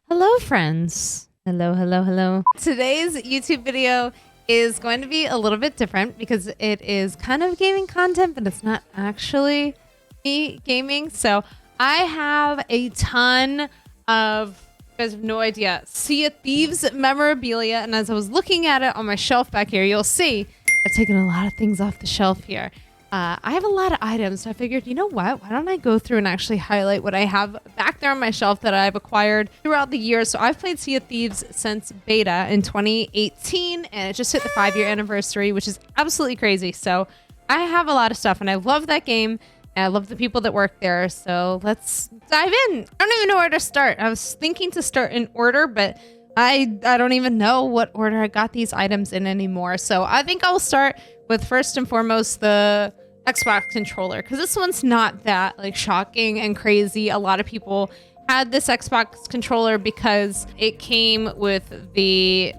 Hello, friends. Hello, hello, hello. Today's YouTube video is going to be a little bit different because it is kind of gaming content, but it's not actually me gaming. So I have a ton of, you guys have no idea, Sea of Thieves memorabilia. And as I was looking at it on my shelf back here, you'll see I've taken a lot of things off the shelf here. I have a lot of items, so I figured, you know what? Why don't I go through and actually highlight what I have back there on my shelf that I've acquired throughout the years. So I've played Sea of Thieves since beta in 2018, and it just hit the 5-year anniversary, which is absolutely crazy. So I have a lot of stuff, and I love that game, and I love the people that work there. So let's dive in. I don't even know where to start. I was thinking to start in order, but I don't even know what order I got these items in anymore. So I think I'll start with first and foremost the Xbox controller, because this one's not that like shocking and crazy. A lot of people had this Xbox controller because it came with the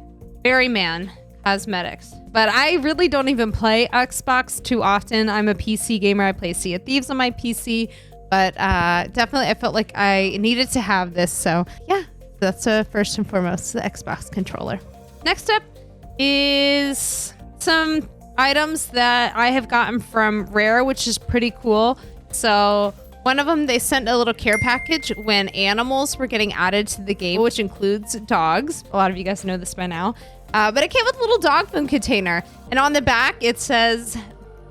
Ferryman cosmetics, but I really don't even play Xbox too often. I'm a PC gamer. I play Sea of Thieves on my PC, but definitely I felt like I needed to have this. So yeah, that's first and foremost the Xbox controller. Next up is some items that I have gotten from Rare, which is pretty cool. So one of them, they sent a little care package when animals were getting added to the game, which includes dogs. A lot of you guys know this by now. But it came with a little dog food container. And on the back, it says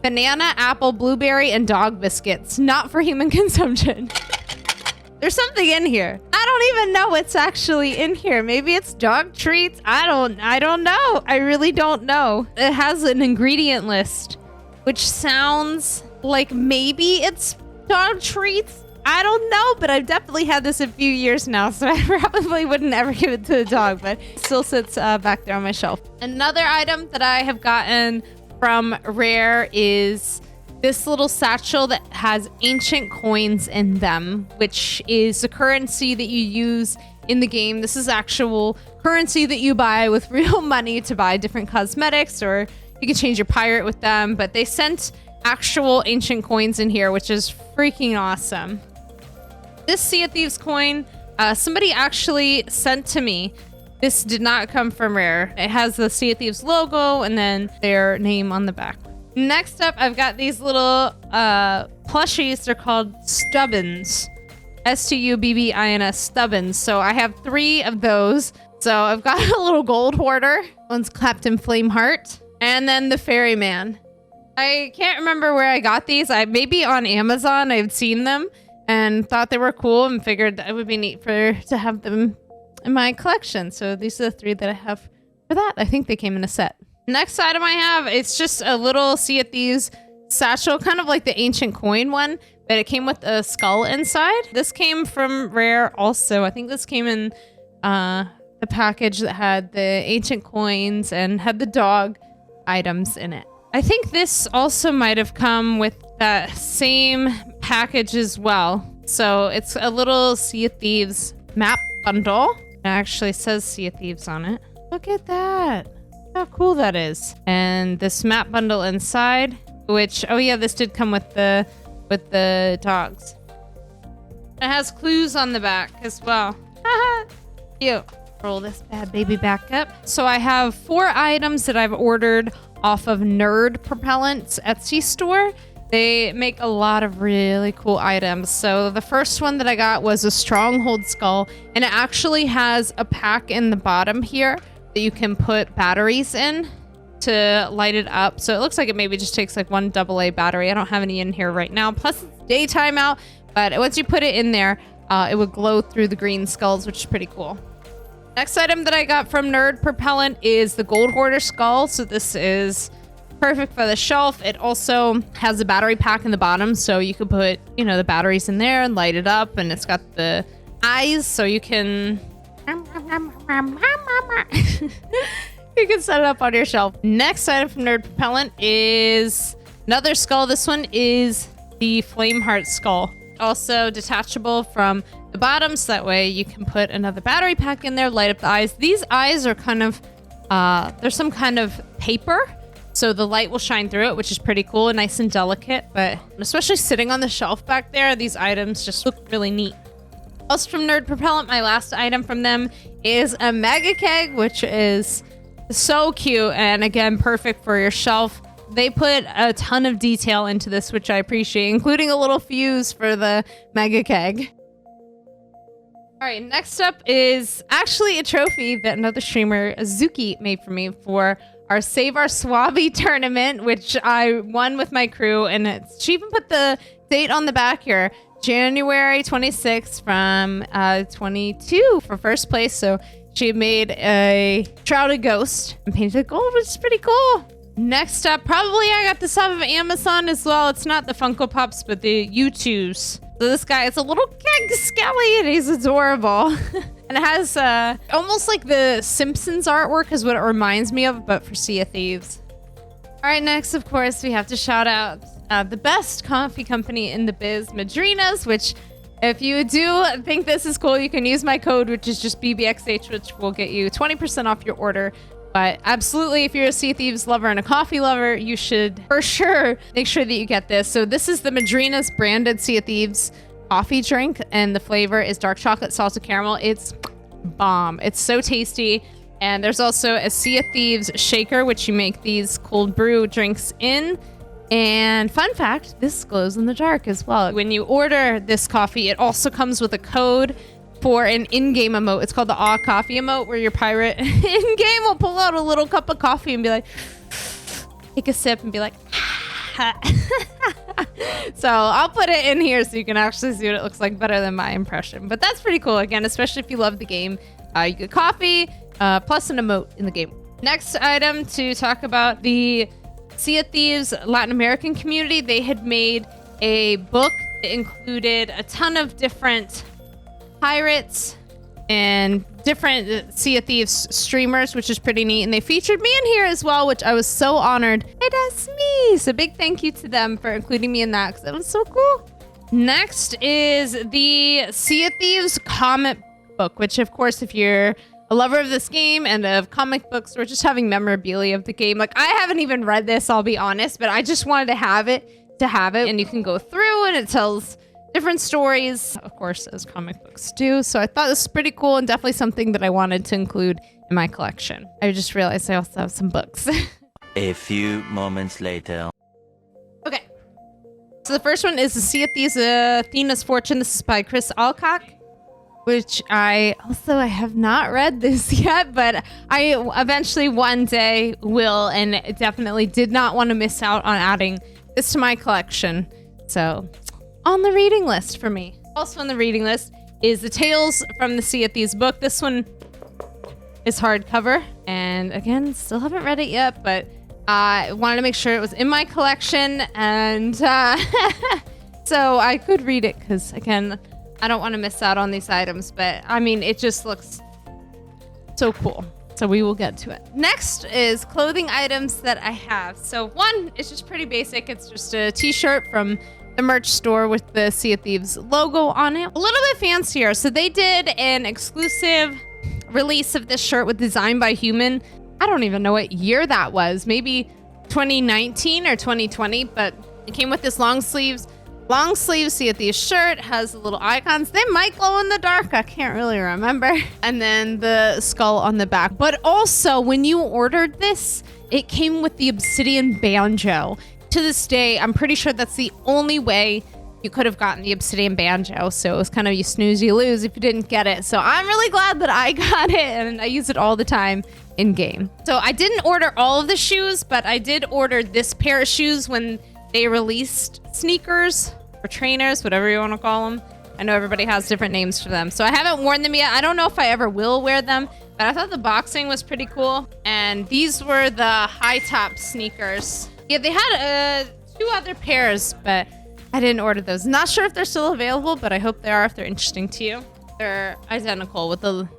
banana, apple, blueberry, and dog biscuits, not for human consumption. There's something in here. I don't even know what's actually in here. Maybe it's dog treats. I don't know. I really don't know. It has an ingredient list, which sounds like maybe it's dog treats. I don't know, but I've definitely had this a few years now, so I probably wouldn't ever give it to the dog, but it still sits back there on my shelf. Another item that I have gotten from Rare is this little satchel that has ancient coins in them, which is the currency that you use in the game. This is actual currency that you buy with real money to buy different cosmetics, or you can change your pirate with them, but they sent actual ancient coins in here, which is freaking awesome. This Sea of Thieves coin, somebody actually sent to me. This did not come from Rare. It has the Sea of Thieves logo and then their name on the back. Next up, I've got these little plushies. They're called Stubbins. S-T-U-B-B-I-N-S, Stubbins. So I have 3 of those. So I've got a little gold hoarder. One's Captain Flameheart. And then the Ferryman. I can't remember where I got these. Maybe on Amazon I've seen them and thought they were cool and figured that it would be neat to have them in my collection. So these are the 3 that I have for that. I think they came in a set. Next item I have, it's just a little Sea of Thieves satchel, kind of like the ancient coin one, but it came with a skull inside. This came from Rare also. I think this came in the package that had the ancient coins and had the dog items in it. I think this also might have come with that same package as well. So it's a little Sea of Thieves map bundle. It actually says Sea of Thieves on it. Look at that. How cool that is. And this map bundle inside, which, oh yeah, this did come with the dogs. It has clues on the back as well. Cute. Roll this bad baby back up. So I have 4 items that I've ordered off of Nerd Propellant's Etsy store. They make a lot of really cool items. So the first one that I got was a Stronghold skull, and it actually has a pack in the bottom here that you can put batteries in to light it up. So it looks like it maybe just takes like 1 AA battery. I don't have any in here right now. Plus it's daytime out, but once you put it in there, it would glow through the green skulls, which is pretty cool. Next item that I got from Nerd Propellant is the Gold Hoarder skull. So this is perfect for the shelf. It also has a battery pack in the bottom, so you could put, you know, the batteries in there and light it up, and it's got the eyes, so you can you can set it up on your shelf. Next item from Nerd Propellant is another skull. This one is the Flameheart skull. Also detachable from the bottom, so that way you can put another battery pack in there, light up the eyes. These eyes are kind of, there's some kind of paper, so the light will shine through it, which is pretty cool and nice and delicate, but especially sitting on the shelf back there, these items just look really neat. Also from Nerd Propellant, my last item from them is a mega keg, which is so cute and again perfect for your shelf. They put a ton of detail into this, which I appreciate, including a little fuse for the mega keg. All right, next up is actually a trophy that another streamer, Azuki, made for me for our Save Our Swabby tournament, which I won with my crew, and she even put the date on the back here, January 26th from 22 for first place. So she made a shrouded ghost and painted it gold, which is pretty cool. Next up, probably I got this off of Amazon as well. It's not the Funko Pops, but the U2s. So this guy is a little keg skelly and he's adorable. And it has almost like the Simpsons artwork is what it reminds me of, but for Sea of Thieves. All right, next, of course, we have to shout out the best coffee company in the biz, MADRINAS, which if you do think this is cool, you can use my code, which is just BBXH, which will get you 20% off your order. But absolutely, if you're a Sea of Thieves lover and a coffee lover, you should for sure make sure that you get this. So this is the MADRINAS branded Sea of Thieves coffee drink, and the flavor is dark chocolate salted caramel. It's bomb. It's so tasty. And there's also a Sea of Thieves shaker, which you make these cold brew drinks in. And fun fact, this glows in the dark as well. When you order this coffee, it also comes with a code for an in-game emote. It's called the Aw Coffee emote, where your pirate in-game will pull out a little cup of coffee and be like, take a sip and be like, so I'll put it in here so you can actually see what it looks like better than my impression. But that's pretty cool, again, especially if you love the game. You get coffee plus an emote in the game. Next item to talk about, the Sea of Thieves Latin American community. They had made a book that included a ton of different pirates and different Sea of Thieves streamers, which is pretty neat. And they featured me in here as well, which I was so honored. Hey, that's me. So big thank you to them for including me in that, because that was so cool. Next is the Sea of Thieves comic book, which of course, if you're a lover of this game and of comic books or just having memorabilia of the game, like I haven't even read this, I'll be honest, but I just wanted to have it. And you can go through and it tells different stories, of course, as comic books do. So I thought this was pretty cool and definitely something that I wanted to include in my collection. I just realized I also have some books. A few moments later. Okay. So the first one is the Sea of Thieves Athena's Fortune. This is by Chris Alcock, which I have not read this yet, but I eventually one day will, and definitely did not want to miss out on adding this to my collection. So on the reading list for me. Also on the reading list is the Tales from the Sea of Thieves book. This one is hardcover, and again, still haven't read it yet, but I wanted to make sure it was in my collection, and so I could read it, because again, I don't want to miss out on these items, but I mean, it just looks so cool. So we will get to it. Next is clothing items that I have. So one is just pretty basic. It's just a t-shirt from the merch store with the Sea of Thieves logo on it. A little bit fancier. So they did an exclusive release of this shirt with Design by Human. I don't even know what year that was. Maybe 2019 or 2020, but it came with this long sleeve Sea of Thieves shirt, has little icons. They might glow in the dark. I can't really remember. And then the skull on the back. But also, when you ordered this, it came with the obsidian banjo. To this day, I'm pretty sure that's the only way you could have gotten the obsidian banjo. So it was kind of you snooze, you lose if you didn't get it. So I'm really glad that I got it, and I use it all the time in game. So I didn't order all of the shoes, but I did order this pair of shoes when they released sneakers or trainers, whatever you want to call them. I know everybody has different names for them. So I haven't worn them yet. I don't know if I ever will wear them, but I thought the boxing was pretty cool. And these were the high top sneakers. Yeah, they had two other pairs, but I didn't order those. Not sure if they're still available, but I hope they are if they're interesting to you. They're identical with the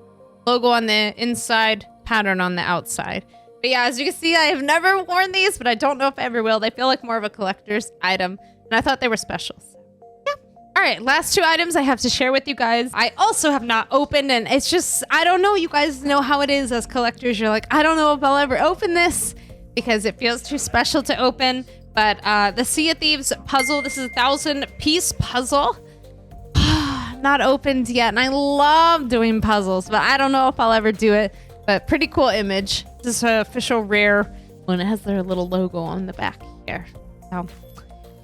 logo on the inside, pattern on the outside. But yeah, as you can see, I have never worn these, but I don't know if I ever will. They feel like more of a collector's item, and I thought they were special. So, yeah. All right, last two items I have to share with you guys. I also have not opened, and it's just, I don't know. You guys know how it is as collectors. You're like, I don't know if I'll ever open this because it feels too special to open. But the Sea of Thieves puzzle, this is a 1,000-piece puzzle. I've not opened yet, and I love doing puzzles, but I don't know if I'll ever do it. But pretty cool image. This is an official rare one. It has their little logo on the back here. So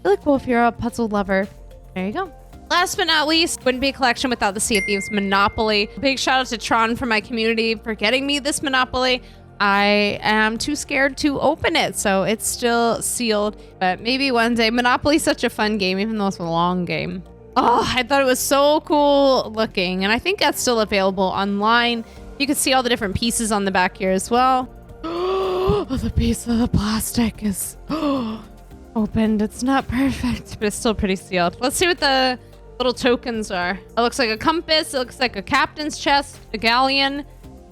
really cool if you're a puzzle lover. There you go. Last but not least, wouldn't be a collection without the Sea of Thieves Monopoly. Big shout out to Tron from my community for getting me this Monopoly. I am too scared to open it, so it's still sealed. But maybe one day. Monopoly's such a fun game, even though it's a long game. Oh, I thought it was so cool looking, and I think that's still available online. You can see all the different pieces on the back here as well. Oh, the piece of the plastic is opened. It's not perfect, but it's still pretty sealed. Let's see what the little tokens are. It looks like a compass. It looks like a captain's chest, a galleon,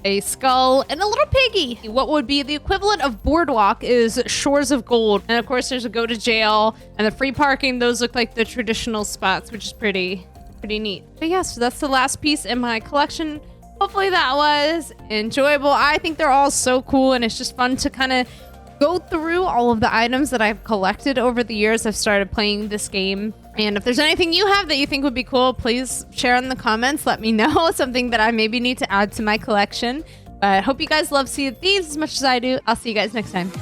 a skull, and a little piggy. What would be the equivalent of Boardwalk is Shores of Gold. And of course, there's a go to jail and the free parking. Those look like the traditional spots, which is pretty neat. But yeah, so that's the last piece in my collection. Hopefully that was enjoyable. I think they're all so cool, and it's just fun to kind of go through all of the items that I've collected over the years I've started playing this game. And if there's anything you have that you think would be cool, please share in the comments. Let me know something that I maybe need to add to my collection. But I hope you guys love Sea of Thieves as much as I do. I'll see you guys next time.